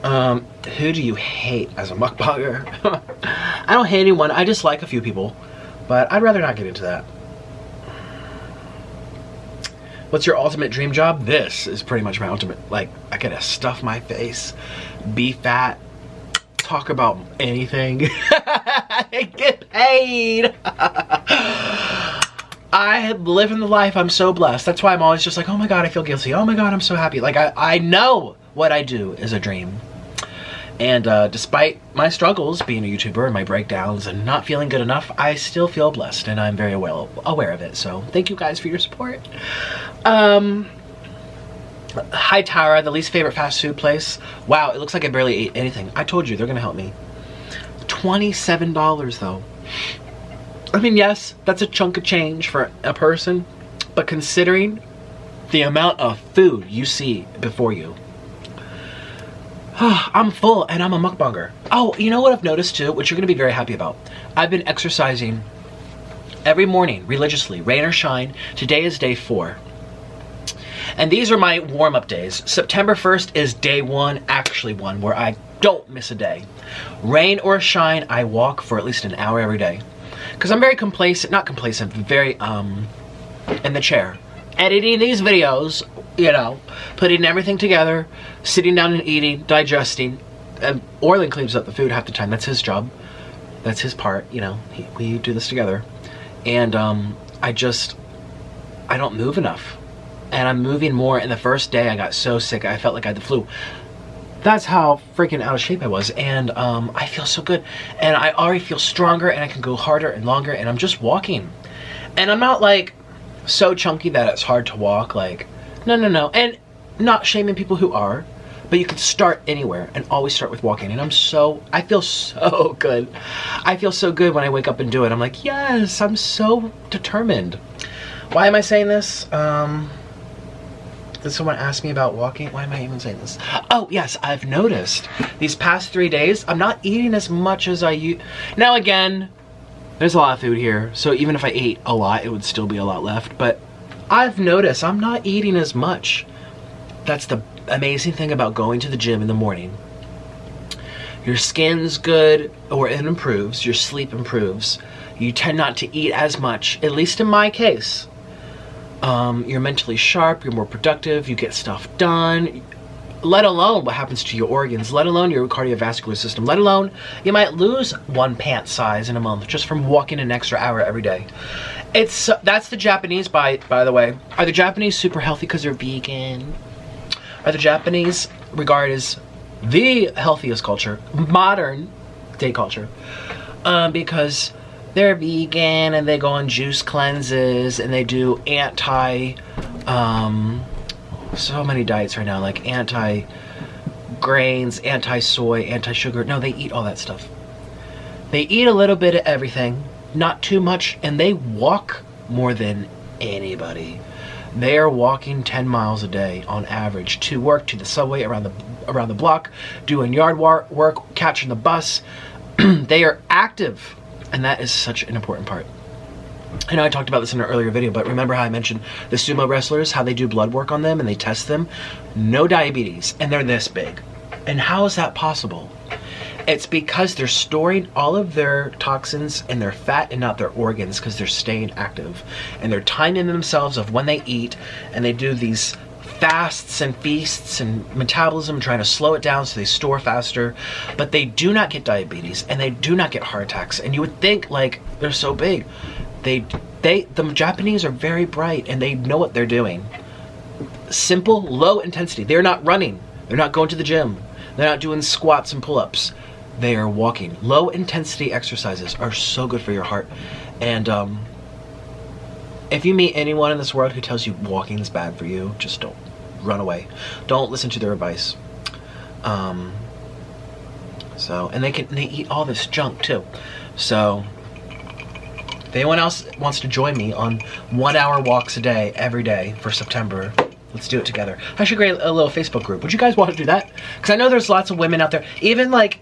Who do you hate as a mukbanger? I don't hate anyone. I just like a few people, but I'd rather not get into that. What's your ultimate dream job? This is pretty much my ultimate. Like, I gotta stuff my face, be fat, talk about anything, get paid. I live in the life. I'm so blessed. That's why I'm always just like, oh my god, I feel guilty. Oh my god, I'm so happy. Like, I know what I do is a dream. And despite my struggles being a YouTuber and my breakdowns and not feeling good enough, I still feel blessed, and I'm very well aware of it. So thank you guys for your support. Hi Tara, the least favorite fast food place. Wow, it looks like I barely ate anything. I told you, they're gonna help me. $27 though. I mean, yes, that's a chunk of change for a person, but considering the amount of food you see before you, I'm full and I'm a mukbanger. Oh, you know what I've noticed too, which you're gonna be very happy about? I've been exercising every morning religiously, rain or shine. Today is day 4. And these are my warm-up days. September 1st is day 1, actually one, where I don't miss a day. Rain or shine, I walk for at least an hour every day. Because I'm very complacent, not complacent, but very in the chair. Editing these videos, you know, putting everything together, sitting down and eating, digesting. Orlin cleans up the food half the time. That's his job. That's his part, you know. We do this together. And I don't move enough. And I'm moving more. And the first day I got so sick, I felt like I had the flu. That's how freaking out of shape I was. And I feel so good. And I already feel stronger, and I can go harder and longer, and I'm just walking. And I'm not like so chunky that it's hard to walk, like, no. And not shaming people who are, but you can start anywhere and always start with walking. And I feel so good. I feel so good when I wake up and do it. I'm like, yes, I'm so determined. Why am I saying this? Did someone ask me about walking? Why am I even saying this? Oh, yes, I've noticed these past 3 days, I'm not eating as much as I used. Now again, there's a lot of food here, so even if I ate a lot, it would still be a lot left. But I've noticed I'm not eating as much. That's the amazing thing about going to the gym in the morning. Your skin's good, or it improves, your sleep improves. You tend not to eat as much, at least in my case. You're mentally sharp, you're more productive, you get stuff done, let alone what happens to your organs, let alone your cardiovascular system, let alone you might lose 1 pant size in a month just from walking an extra hour every day. That's the Japanese, by the way. Are the Japanese super healthy because they're vegan? Are the Japanese regarded as the healthiest culture, modern day culture, because they're vegan and they go on juice cleanses and they do so many diets right now, like anti-grains, anti-soy, anti-sugar. No, they eat all that stuff. They eat a little bit of everything, not too much, and they walk more than anybody. They are walking 10 miles a day on average to work, to the subway, around the block, doing yard work, catching the bus. They are active. And that is such an important part. I know I talked about this in an earlier video, but remember how I mentioned the sumo wrestlers, how they do blood work on them and they test them? No diabetes, and they're this big. And how is that possible? It's because they're storing all of their toxins in their fat and not their organs, because they're staying active. And they're timing themselves of when they eat, and they do these fasts and feasts and metabolism, trying to slow it down so they store faster. But they do not get diabetes, and they do not get heart attacks. And you would think, like, they're so big. The Japanese are very bright, and they know what they're doing. Simple, low intensity. They're not running. They're not going to the gym. They're not doing squats and pull-ups. They are walking. Low intensity exercises are so good for your heart. And if you meet anyone in this world who tells you walking is bad for you, just don't. Run away. Don't listen to their advice. And they eat all this junk too. So if anyone else wants to join me on 1 hour walks a day, every day for September, let's do it together. I should create a little Facebook group. Would you guys want to do that? Because I know there's lots of women out there, even like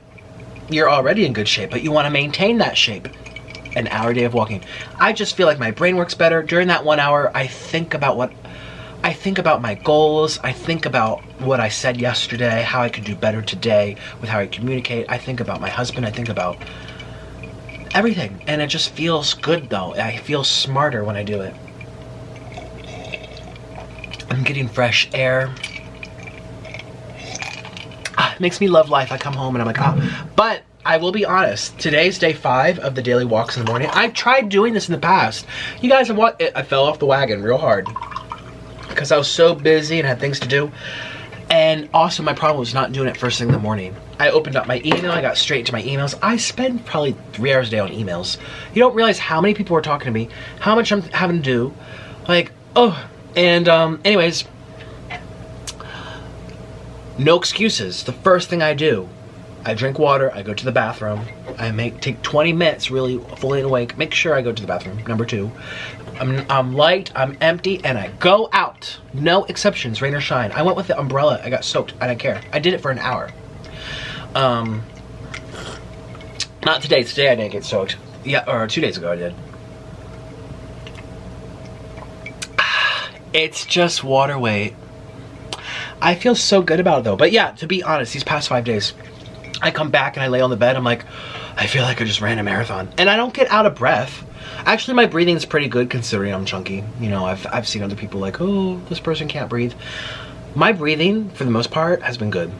you're already in good shape, but you want to maintain that shape. An hour a day of walking. I just feel like my brain works better. During that 1 hour, I think about my goals. I think about what I said yesterday, how I could do better today with how I communicate. I think about my husband. I think about everything. And it just feels good though. I feel smarter when I do it. I'm getting fresh air. It makes me love life. I come home and I'm like, ah. But I will be honest, today's day 5 of the daily walks in the morning. I've tried doing this in the past. You guys have I fell off the wagon real hard because I was so busy and had things to do. And also my problem was not doing it first thing in the morning. I opened up my email, I got straight to my emails. I spend probably 3 hours a day on emails. You don't realize how many people are talking to me, how much I'm having to do. Like, oh, and anyways, no excuses. The first thing I do, I drink water, I go to the bathroom, take 20 minutes really fully awake, make sure I go to the bathroom, number 2. I'm light, I'm empty, and I go out. No exceptions, rain or shine. I went with the umbrella, I got soaked, I didn't care. I did it for an hour. Not today, today I didn't get soaked. Yeah, or 2 days ago I did. It's just water weight. I feel so good about it though. But yeah, to be honest, these past 5 days, I come back and I lay on the bed, I'm like, I feel like I just ran a marathon. And I don't get out of breath. Actually, my breathing's pretty good considering I'm chunky. You know, I've seen other people like, oh, this person can't breathe. My breathing, for the most part, has been good.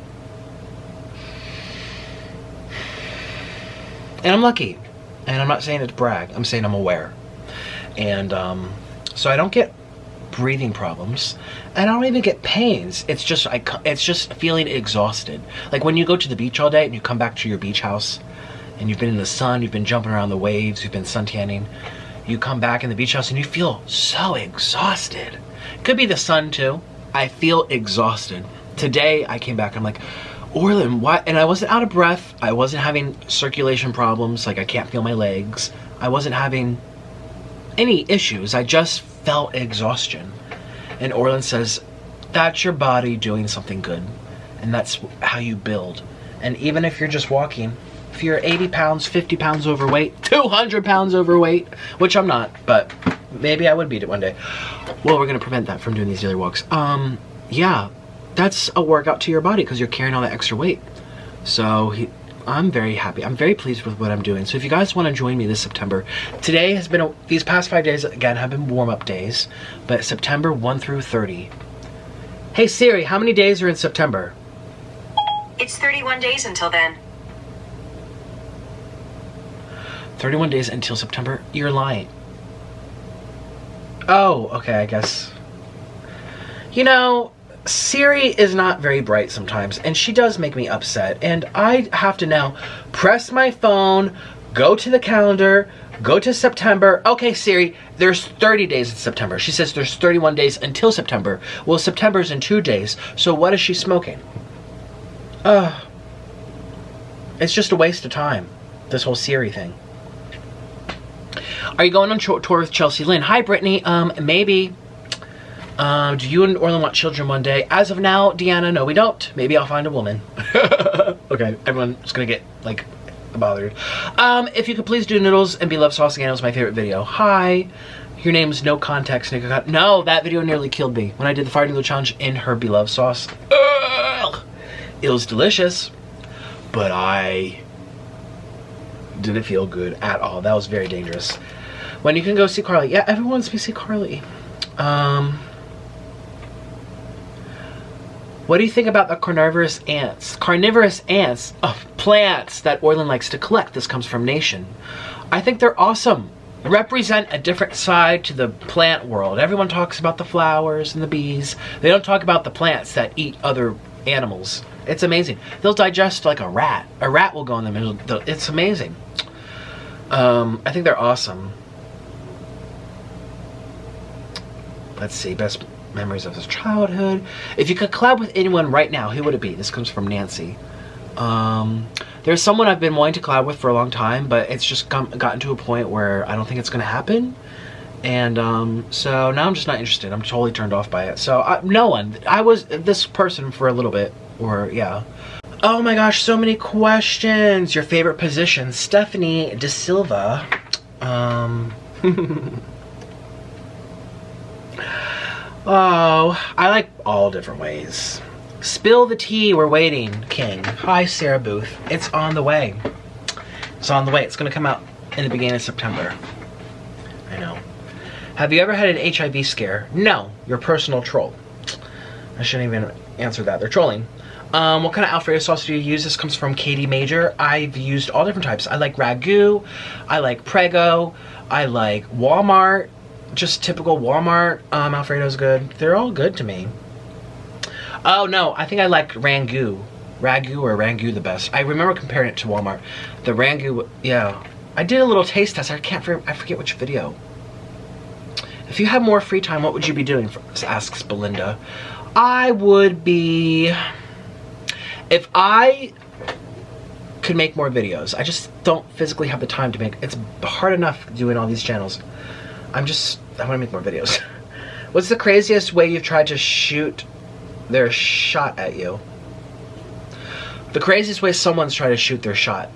And I'm lucky. And I'm not saying it to brag. I'm saying I'm aware. And so I don't get breathing problems. And I don't even get pains. It's just feeling exhausted. Like when you go to the beach all day and you come back to your beach house and you've been in the sun, you've been jumping around the waves, you've been sun tanning. You come back in the beach house and you feel so exhausted. Could be the sun too. I feel exhausted. Today I came back, I'm like, Orlin, what? And I wasn't out of breath. I wasn't having circulation problems, like I can't feel my legs. I wasn't having any issues. I just felt exhaustion. And Orlin says, that's your body doing something good. And that's how you build. And even if you're just walking, if you're 80 pounds, 50 pounds overweight, 200 pounds overweight, which I'm not, but maybe I would beat it one day. Well, we're gonna prevent that from doing these daily walks. Yeah, that's a workout to your body because you're carrying all that extra weight. So I'm very happy. I'm very pleased with what I'm doing. So if you guys want to join me this September, today has been, these past 5 days, again, have been warm-up days, but September 1 through 30. Hey Siri, how many days are in September? It's 31 days until then. 31 days until September? You're lying. Oh, okay, I guess. You know, Siri is not very bright sometimes, and she does make me upset, and I have to now press my phone, go to the calendar, go to September. Okay, Siri, there's 30 days in September. She says there's 31 days until September. Well, September's in 2 days, so what is she smoking? It's just a waste of time, this whole Siri thing. Are you going on tour with Chelsea Lynn? Hi, Brittany. Maybe. Do you and Orlin want children one day? As of now, Deanna, no we don't. Maybe I'll find a woman. Okay, everyone's gonna get, like, bothered. If you could please do noodles and beloved sauce again, it was my favorite video. Hi. Your name's No Context, Nikocado. No, that video nearly killed me. When I did the fire noodle challenge in her beloved sauce. Ugh! It was delicious, but I didn't feel good at all. That was very dangerous. When you can go see Carly? Yeah, everyone wants me to see Carly. What do you think about the carnivorous ants? Carnivorous ants of plants that Orlin likes to collect. This comes from Nation. I think they're awesome. Represent a different side to the plant world. Everyone talks about the flowers and the bees. They don't talk about the plants that eat other animals. It's amazing. They'll digest like a rat. A rat will go in the middle. It's amazing. I think they're awesome. Let's see, best memories of his childhood. If you could collab with anyone right now, who would it be? This comes from Nancy. There's someone I've been wanting to collab with for a long time, but it's just gotten to a point where I don't think it's gonna happen. And so now I'm just not interested. I'm totally turned off by it. So no one. I was this person for a little bit, or yeah. Oh my gosh, so many questions. Your favorite position? Stephanie De Silva. Oh, I like all different ways. Spill the tea, we're waiting, King. Hi, Sarah Booth. It's on the way. It's on the way. It's gonna come out in the beginning of September. I know. Have you ever had an HIV scare? No, your personal troll. I shouldn't even answer that. They're trolling. What kind of Alfredo sauce do you use? This comes from Katie Major. I've used all different types. I like Ragu. I like Prego. I like Walmart. Just typical Walmart. Alfredo's good. They're all good to me. Oh no, I think I liked Ragu or Rangoon the best. I remember comparing it to Walmart. The Rangoon, yeah. I did a little taste test. I forget which video. If you had more free time, what would you be doing? Asks Belinda. I would be, if I could make more videos. I just don't physically have the time to make. It's hard enough doing all these channels. I want to make more videos. What's the craziest way you've tried to shoot their shot at you? The craziest way someone's tried to shoot their shot.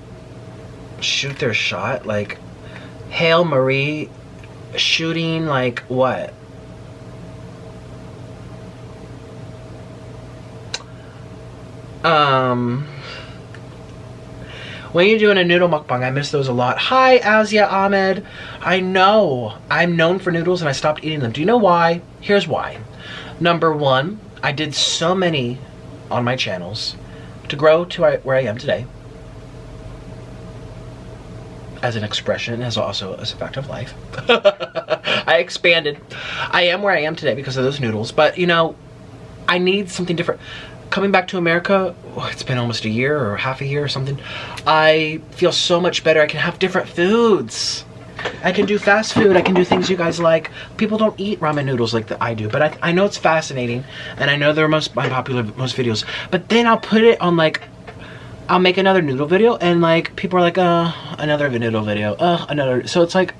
Shoot their shot? Like, Hail Marie shooting, like, what? When you're doing a noodle mukbang, I miss those a lot. Hi, Azia Ahmed. I know. I'm known for noodles and I stopped eating them. Do you know why? Here's why. Number one, I did so many on my channels to grow to where I am today. As an expression, as also as a fact of life. I expanded. I am where I am today because of those noodles. But, you know, I need something different. Coming back to America, it's been almost a year or half a year or something. I feel so much better. I can have different foods. I can do fast food. I can do things you guys like. People don't eat ramen noodles like that I do, but I know it's fascinating, and I know they're most popular videos. But then I'll put it on, like, I'll make another noodle video, and like people are like, another noodle video, another. So it's like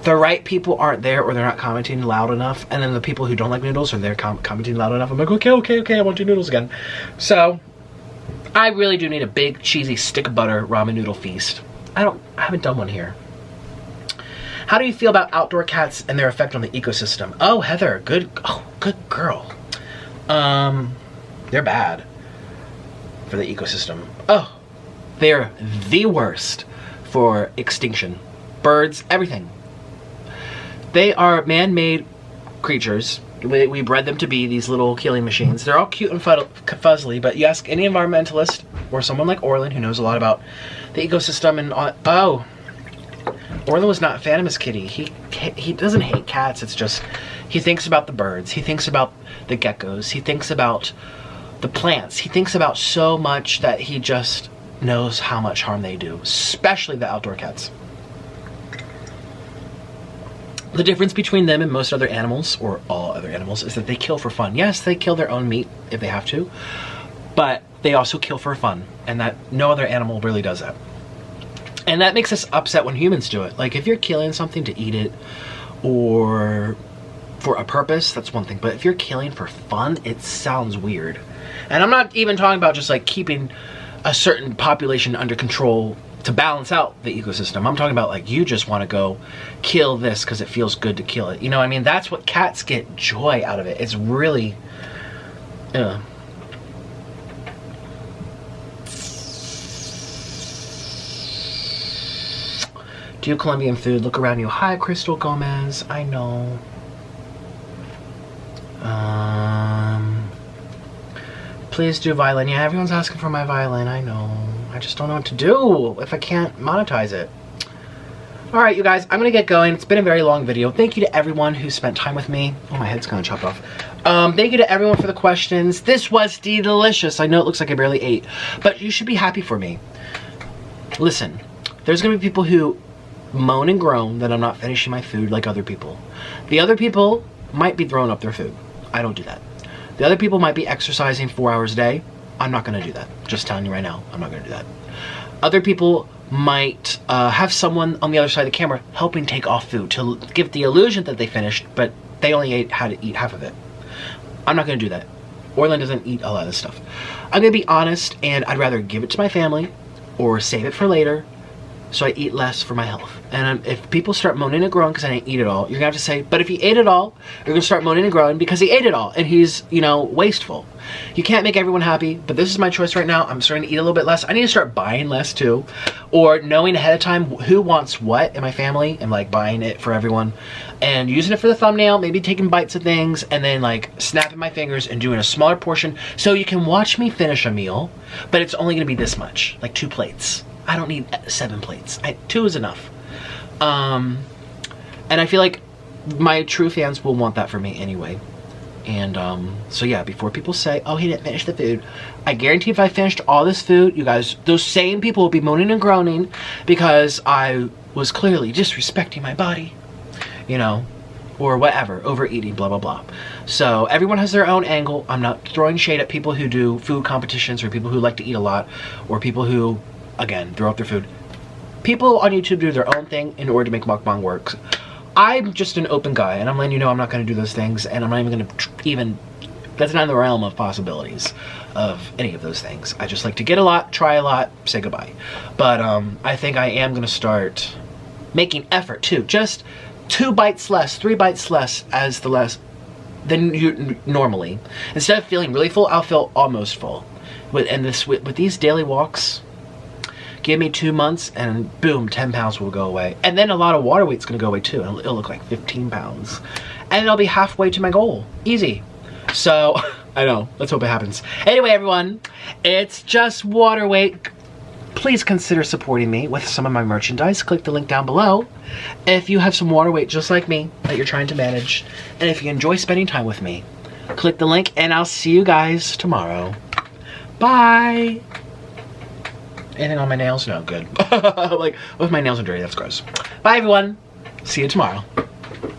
the right people aren't there, or they're not commenting loud enough, and then the people who don't like noodles are there commenting loud enough. I'm like, okay, I want to do noodles again. So I really do need a big cheesy stick of butter ramen noodle feast. I haven't done one here. How do you feel about outdoor cats and their effect on the ecosystem? Oh, Heather, good girl. They're bad for the ecosystem. Oh, they're the worst for extinction. Birds, everything. They are man-made creatures. We bred them to be these little killing machines. They're all cute and fuzzly, but you ask any environmentalist or someone like Orlin who knows a lot about the ecosystem and all. Oh, Orlin was not a fan of his kitty. He doesn't hate cats. It's just he thinks about the birds. He thinks about the geckos. He thinks about the plants. He thinks about so much that he just knows how much harm they do, especially the outdoor cats. The difference between them and most other animals, or all other animals, is that they kill for fun. Yes, they kill their own meat if they have to, but they also kill for fun, and that no other animal really does that. And that makes us upset when humans do it. Like, if you're killing something to eat it, or for a purpose, that's one thing. But if you're killing for fun, it sounds weird. And I'm not even talking about just like keeping a certain population under control to balance out the ecosystem. I'm talking about like you just want to go kill this because it feels good to kill it. You know what I mean? That's what cats get joy out of it. It's really, do you Colombian food? Look around you. Hi, Crystal Gomez. I know. Please do violin. Yeah, everyone's asking for my violin. I know. I just don't know what to do if I can't monetize it. Alright, you guys, I'm gonna get going. It's been a very long video. Thank you to everyone who spent time with me. Oh, my head's kind of chopped off. Thank you to everyone for the questions. This was delicious. I know it looks like I barely ate, but you should be happy for me. Listen, there's gonna be people who moan and groan that I'm not finishing my food like other people. The other people might be throwing up their food. I don't do that. The other people might be exercising 4 hours a day. I'm not gonna do that. Just telling you right now, I'm not gonna do that. Other people might have someone on the other side of the camera helping take off food to give the illusion that they finished, but they only had to eat half of it. I'm not gonna do that. Orlin doesn't eat a lot of this stuff. I'm gonna be honest, and I'd rather give it to my family or save it for later so I eat less for my health. And if people start moaning and groaning because I didn't eat it all, you're gonna have to say, but if he ate it all, you're gonna start moaning and groaning because he ate it all and he's, you know, wasteful. You can't make everyone happy, but this is my choice right now. I'm starting to eat a little bit less. I need to start buying less too, or knowing ahead of time who wants what in my family and like buying it for everyone and using it for the thumbnail, maybe taking bites of things and then like snapping my fingers and doing a smaller portion so you can watch me finish a meal, but it's only gonna be this much, like 2 plates. I don't need 7 plates. 2 is enough. And I feel like my true fans will want that for me anyway. And so yeah, before people say, oh, he didn't finish the food, I guarantee if I finished all this food, you guys, those same people will be moaning and groaning because I was clearly disrespecting my body, you know, or whatever, overeating, blah, blah, blah. So everyone has their own angle. I'm not throwing shade at people who do food competitions or people who like to eat a lot or people who, again, throw up their food. People on YouTube do their own thing in order to make mukbang work. I'm just an open guy, and I'm letting you know I'm not going to do those things, and I'm not even going to that's not in the realm of possibilities of any of those things. I just like to get a lot, try a lot, say goodbye. But I think I am going to start making effort too. Just 2 bites less, 3 bites less than you normally. Instead of feeling really full, I'll feel almost full. With these daily walks, give me 2 months and boom, 10 pounds will go away. And then a lot of water weight's gonna go away too. It'll look like 15 pounds. And I'll be halfway to my goal. Easy. So, I know, let's hope it happens. Anyway, everyone, it's just water weight. Please consider supporting me with some of my merchandise. Click the link down below if you have some water weight just like me that you're trying to manage. And if you enjoy spending time with me, click the link and I'll see you guys tomorrow. Bye. Anything on my nails? No, good. Like, with my nails are dirty, that's gross. Bye, everyone. See you tomorrow.